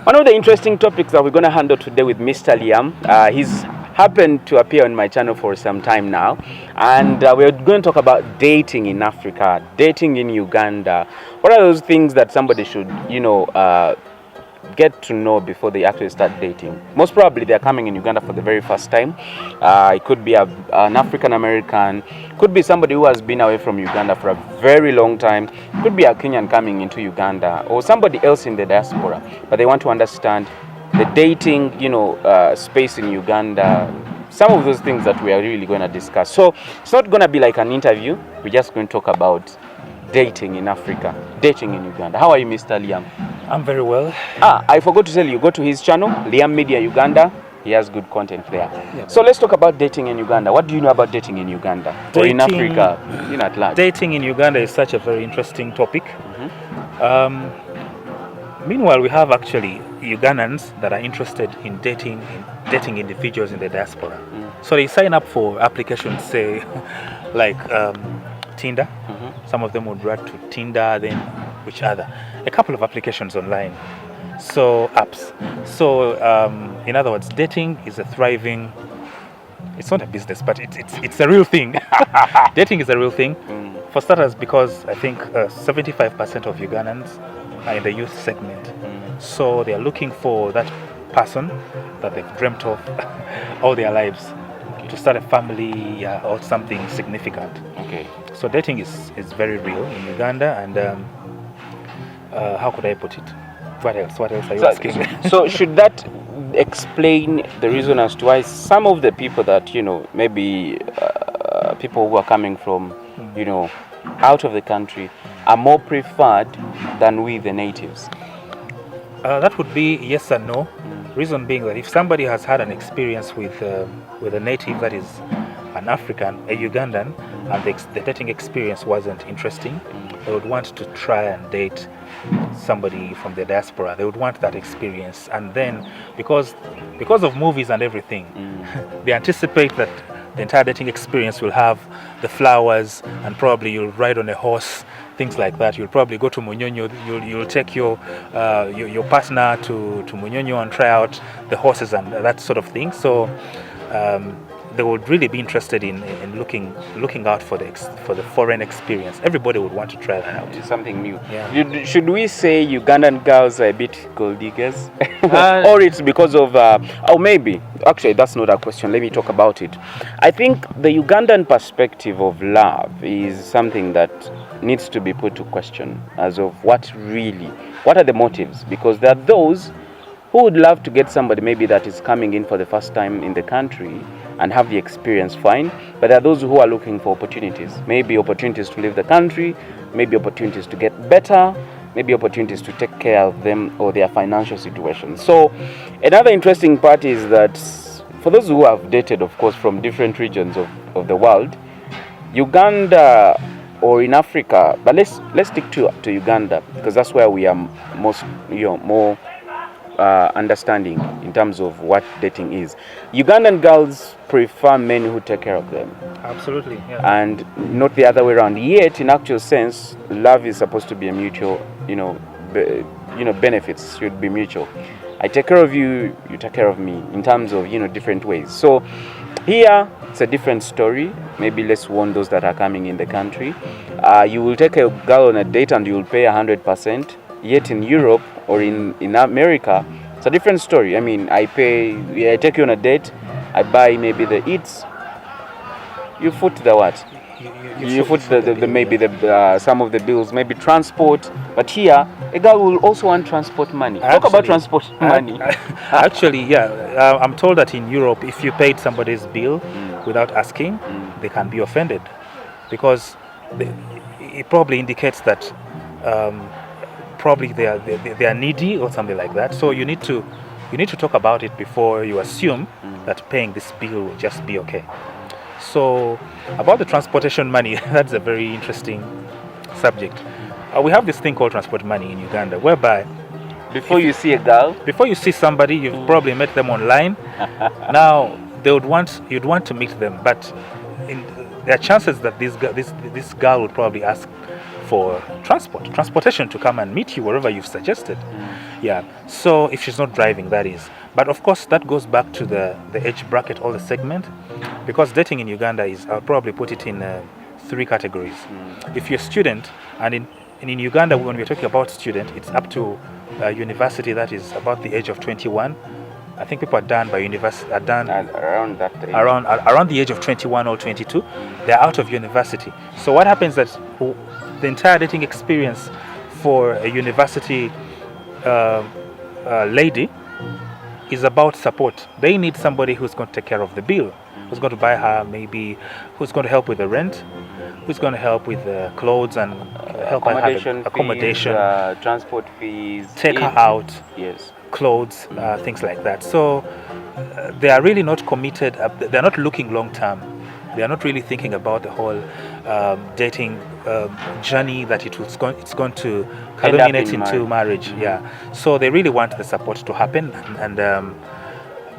One of the interesting topics that we're going to handle today with Mr. Liam, he's happened to appear on my channel for some time now, and we're going to talk about dating in Africa, dating in Uganda. What are those things that somebody should, get to know before they actually start dating? Most probably they're coming in Uganda for the very first time. It could be an African American, could be somebody who has been away from Uganda for a very long time, could be a Kenyan coming into Uganda, or somebody else in the diaspora, but they want to understand the dating space in Uganda, some of those things that we are really going to discuss. So it's not going to be like an interview, we're just going to talk about dating in Africa, dating in Uganda. How are you, Mr. Liam? I'm very well. I forgot to tell you, go to his channel, Liam Media Uganda. He has good content there. Yeah. So let's talk about dating in Uganda. What do you know about dating in Uganda? Or in Africa, at large? Dating in Uganda is such a very interesting topic. Meanwhile, we have actually Ugandans that are interested in dating individuals in the diaspora. So they sign up for applications, say, like Tinder. Some of them would write to Tinder, then which other? A couple of applications online. So apps. So in other words, dating is a thriving. It's not a business, but it's a real thing. Dating is a real thing. For starters, because I think 75% of Ugandans are in the youth segment. So they are looking for that person that they've dreamt of all their lives, to start a family or something significant. Okay. So dating is very real in Uganda, and how could I put it? What else are you asking? So should that explain the reason as to why some of the people that, maybe people who are coming from, out of the country are more preferred than we, the natives? That would be yes and no. Reason being that if somebody has had an experience with a native that is an African, a Ugandan, and the dating experience wasn't interesting, they would want to try and date somebody from the diaspora. They would want that experience, and then because of movies and everything, they anticipate that the entire dating experience will have the flowers, and probably you'll ride on a horse, things like that. You'll probably go to Munyonyo. You'll take your partner to Munyonyo and try out the horses and that sort of thing. So they would really be interested in looking out for the foreign experience. Everybody would want to try that out. It's something new. Yeah. Should we say Ugandan girls are a bit gold diggers? Or it's because of, maybe, actually that's not a question, let me talk about it. I think the Ugandan perspective of love is something that needs to be put to question as of what are the motives? Because there are those who would love to get somebody maybe that is coming in for the first time in the country and have the experience, fine. But there are those who are looking for opportunities. Maybe opportunities to leave the country, maybe opportunities to get better, maybe opportunities to take care of them or their financial situation. So another interesting part is that for those who have dated, of course, from different regions of the world, Uganda or in Africa, but let's stick to Uganda, because that's where we are most, more understanding in terms of what dating is. Ugandan girls prefer men who take care of them. Absolutely, yeah. And not the other way around. Yet, in actual sense, love is supposed to be a mutual, benefits should be mutual. I take care of you, you take care of me, in terms of, different ways. So here, it's a different story. Maybe let's warn those that are coming in the country. You will take a girl on a date and you will pay 100%. Yet in Europe or in America, it's a different story. I mean, I take you on a date, I buy maybe the eats, you foot the what? You foot the maybe the some of the bills, maybe transport. But here, a girl will also want transport money. Talk about transport money. Actually, yeah, I'm told that in Europe, if you paid somebody's bill without asking, they can be offended, because it probably indicates that probably they are needy or something like that. So you need to talk about it before you assume that paying this bill will just be okay. So about the transportation money, that's a very interesting subject. We have this thing called transport money in Uganda, whereby before you see a girl, before you see somebody, you've probably met them online. Now you'd want to meet them, but there are chances that this girl would probably ask for transportation to come and meet you wherever you've suggested. Yeah. So if she's not driving, that is. But of course, that goes back to the age bracket or the segment, because dating in Uganda is, I'll probably put it in 3 categories. If you're a student, and in Uganda, when we're talking about student, it's up to university, that is about the age of 21. I think people are done by university, are done around that age. Around the age of 21 or 22. They're out of university. So what happens that the entire dating experience for a university lady is about support. They need somebody who's going to take care of the bill, who's going to buy her, maybe who's going to help with the rent, who's going to help with the clothes and help her have accommodation, transport fees, take her out, yes, clothes, things like that. So they are really not committed. They're not looking long term. They are not really thinking about the whole dating journey that it's going to culminate into marriage. Yeah. So they really want the support to happen, and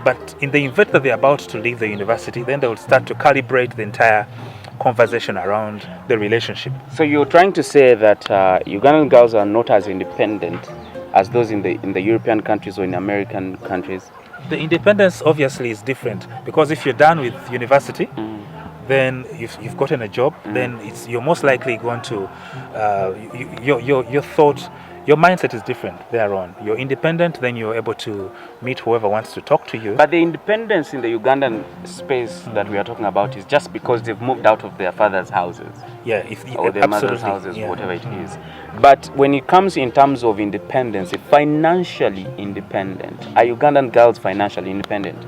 but in the event that they're about to leave the university, then they will start to calibrate the entire conversation around the relationship. So you're trying to say that Ugandan girls are not as independent as those in the European countries or in American countries? The independence obviously is different, because if you're done with university, then you've gotten a job, then you're most likely going to your thought, your mindset is different thereon. You're independent, then you're able to meet whoever wants to talk to you. But the independence in the Ugandan space that we are talking about is just because they've moved out of their father's houses. Yeah, or their mother's houses, whatever it is. But when it comes in terms of independence, financially independent, are Ugandan girls financially independent?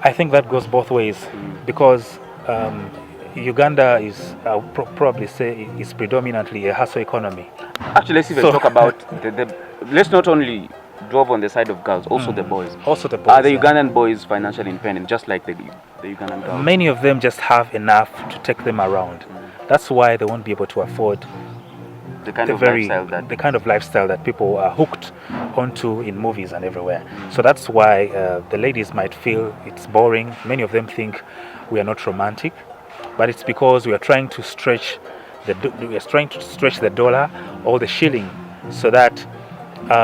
I think that goes both ways, because Uganda is, I'll probably say, is predominantly a hustle economy. Actually, let's even talk about let's not only drove on the side of girls, also the boys. Also the boys. Are the Ugandan boys financially independent, just like the Ugandan girls? Many of them just have enough to take them around. That's why they won't be able to afford the kind of lifestyle that people are hooked onto in movies and everywhere. So that's why the ladies might feel it's boring. Many of them think we are not romantic, but it's because we are trying to stretch the dollar or the shilling, so that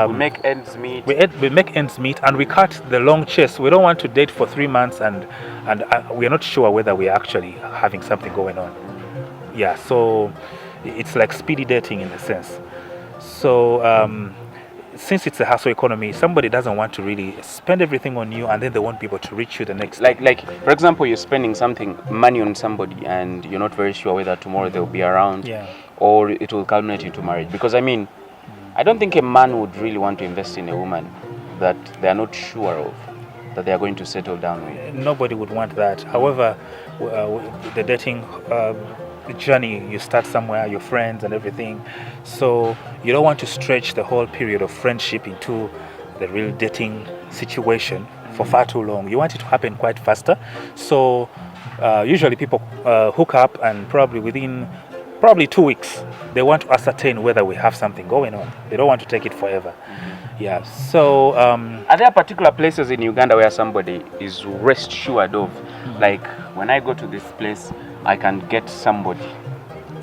we make ends meet. We make ends meet, and we cut the long chase. We don't want to date for 3 months and we are not sure whether we are actually having something going on. Yeah, so it's like speedy dating in a sense. So since it's a hustle economy, somebody doesn't want to really spend everything on you, and then they won't be able to reach you the next day. Like for example, you're spending money on somebody, and you're not very sure whether tomorrow they'll be around, or it will culminate into marriage. Because I mean, I don't think a man would really want to invest in a woman that they are not sure of, that they are going to settle down with. Nobody would want that. However, the dating journey, you start somewhere, your friends and everything, so you don't want to stretch the whole period of friendship into the real dating situation for far too long. You want it to happen quite faster. So usually people hook up, and within 2 weeks they want to ascertain whether we have something going on. They don't want to take it forever. Yeah. So are there particular places in Uganda where somebody is rest assured of, like, when I go to this place I can get somebody?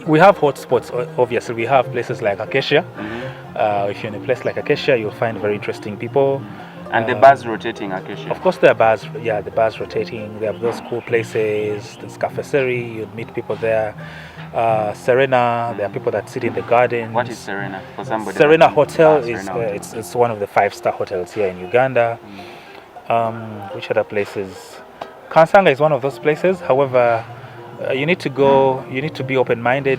We have hotspots, obviously. We have places like Acacia. If you're in a place like Acacia, you'll find very interesting people. And the bars rotating Acacia? Of course there are bars, the bars rotating. They have those cool places. There's Cafeseri, you'd meet people there. Serena, there are people that sit in the gardens. What is Serena? For somebody Serena Hotel is it's one of the 5-star hotels here in Uganda. Which other places? Kansanga is one of those places. However, you need to be open-minded.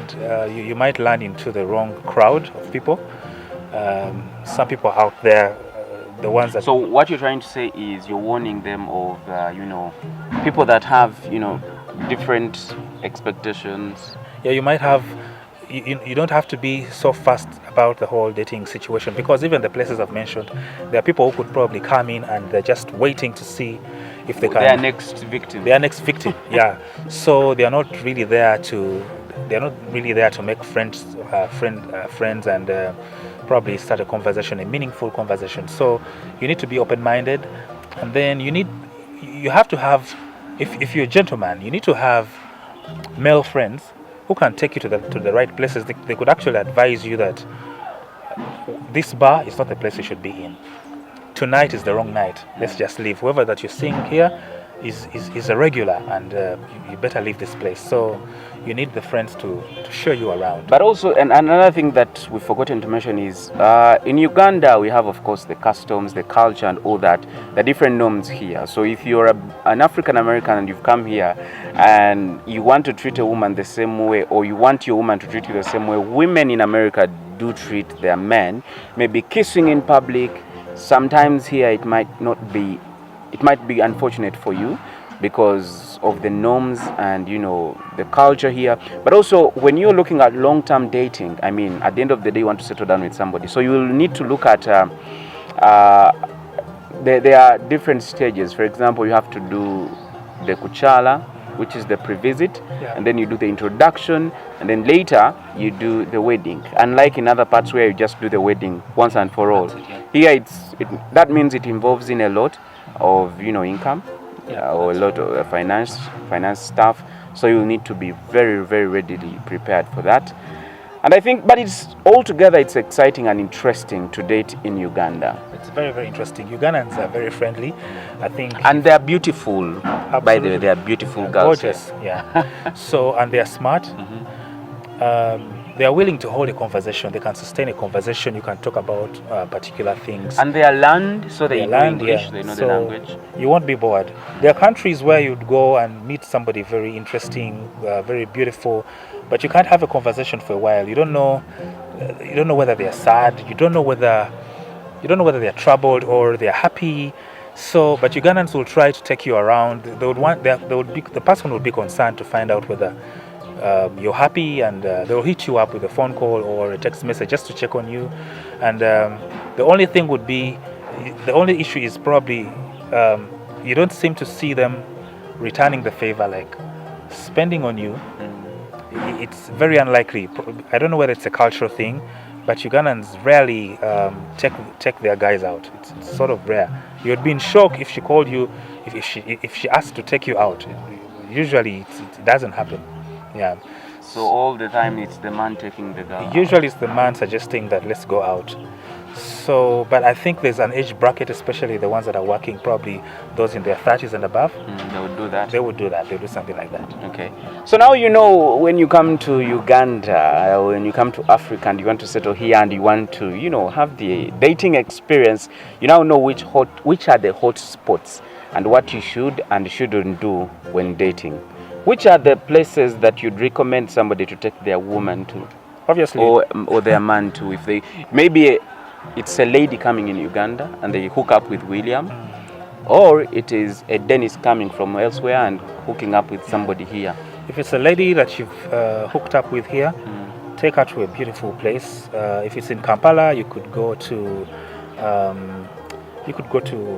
You might land into the wrong crowd of people. Some people out there, the ones that... So what you're trying to say is you're warning them of, people that have, different expectations. Yeah, you might have... You don't have to be so fast about the whole dating situation, because even the places I've mentioned, there are people who could probably come in and they're just waiting to see if they can. Their next victim. Yeah. So they are not really there to make friends and probably start a conversation, a meaningful conversation. So you need to be open-minded, and then you have to have, if you're a gentleman, you need to have male friends who can take you to the right places. They could actually advise you that this bar is not the place you should be in. Tonight is the wrong night. Let's just leave. Whoever that you're seeing here is a regular, and you better leave this place. So you need the friends to show you around. But also, and another thing that we've forgotten to mention is in Uganda we have, of course, the customs, the culture, and all that, the different norms here. So if you're an African American and you've come here and you want to treat a woman the same way, or you want your woman to treat you the same way, women in America do treat their men, maybe kissing in public. Sometimes here it might be unfortunate for you because of the norms and the culture here. But also when you're looking at long-term dating, I mean, at the end of the day you want to settle down with somebody, so you will need to look at there are different stages. For example, you have to do the kuchala, which is the pre-visit, and then you do the introduction, and then later you do the wedding. Unlike in other parts where you just do the wedding once and for all, here that means it involves in a lot of income, or a lot of finance stuff. So you need to be very, very readily prepared for that. And I think, but it's exciting and interesting to date in Uganda. It's very, very interesting. Ugandans are very friendly, I think. And they are beautiful. Absolutely. By the way, they are beautiful girls. Gorgeous, yeah. So, and they are smart. They are willing to hold a conversation. They can sustain a conversation. You can talk about particular things. And they are learned, so they know English, they know the language. You won't be bored. There are countries where you'd go and meet somebody very interesting, very beautiful, but you can't have a conversation for a while. You don't know whether they are sad. You don't know whether they are troubled or they are happy. So, but Ugandans will try to take you around. The person would be concerned to find out whether you're happy, and they'll hit you up with a phone call or a text message just to check on you. And the only issue is probably you don't seem to see them returning the favor, like spending on you. It's very unlikely. I don't know whether it's a cultural thing, but Ugandans rarely take their guys out. It's sort of rare. You'd be in shock if she called you, if she asked to take you out. Usually it doesn't happen. Yeah. So all the time it's the man taking the girl. Usually it's the man suggesting that let's go out. So, but I think there's an age bracket, especially the ones that are working, probably those in their 30s and above. They would do that. They would do that. They would do something like that. Okay. So now when you come to Uganda, when you come to Africa and you want to settle here and you want to, have the dating experience, you now know which are the hot spots and what you should and shouldn't do when dating. Which are the places that you'd recommend somebody to take their woman to? Obviously. Or their man to, if they maybe it's a lady coming in Uganda and they hook up with William, or it is a Dennis coming from elsewhere and hooking up with somebody here. If it's a lady that you've hooked up with here, take her to a beautiful place. If it's in Kampala, you could go to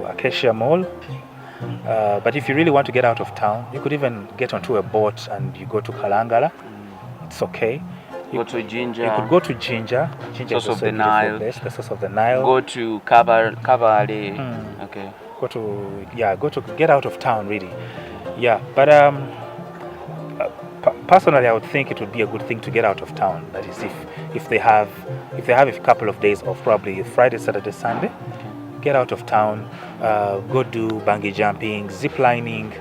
Acacia Mall. But if you really want to get out of town, you could even get onto a boat and you go to Kalangala. It's okay. Go to Jinja. You could go to Jinja. Jinja is also a beautiful place, the source of the Nile. Go to Kabale. Okay. Go to get out of town, really. Yeah, but personally, I would think it would be a good thing to get out of town. That is, if they have a couple of days off, probably Friday, Saturday, Sunday. Get out of town, go do bungee jumping, zip lining,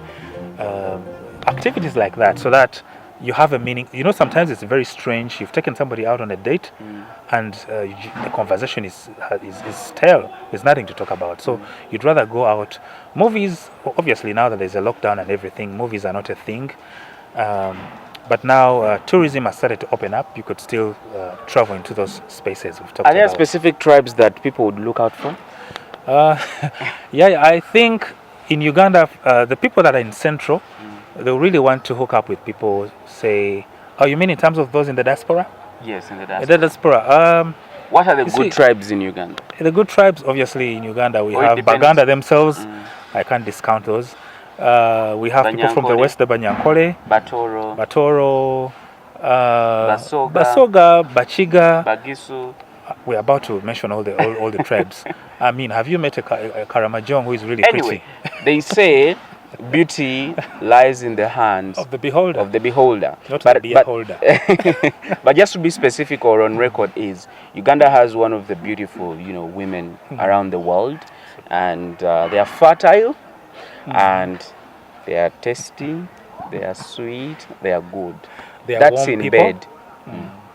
activities like that, so that you have a meaning. Sometimes it's very strange. You've taken somebody out on a date, and the conversation is stale. There's nothing to talk about. So you'd rather go out. Movies, obviously, now that there's a lockdown and everything, movies are not a thing. But now tourism has started to open up. You could still travel into those spaces we've talked about. Are there specific tribes that people would look out for? I think in Uganda, the people that are in Central, they really want to hook up with people, say, you mean in terms of those in the diaspora? Yes, in the diaspora. The diaspora. What are the good tribes in Uganda? The good tribes, obviously, in Uganda, we have Baganda themselves. I can't discount those. We have people from the west, the Banyankole, Batoro, Basoga, Bachiga, Bagisu. We're about to mention all the tribes. I mean, have you met a Karamajong who is really pretty? Anyway, they say beauty lies in the hands Of the beholder. Of the beholder. Not the beholder. But just to be specific or on record is Uganda has one of the beautiful, women around the world, and they are fertile, and they are tasty, they are sweet, they are good. They are That's warm in people. bed.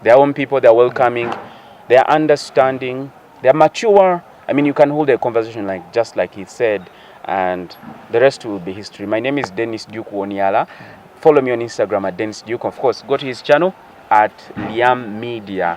They are warm people, they are welcoming, they are understanding, they are mature. I mean, you can hold a conversation just like he said, and the rest will be history. My name is Dennis Duke Woniala. Follow me on Instagram at Dennis Duke. Of course, go to his channel at Liam Media.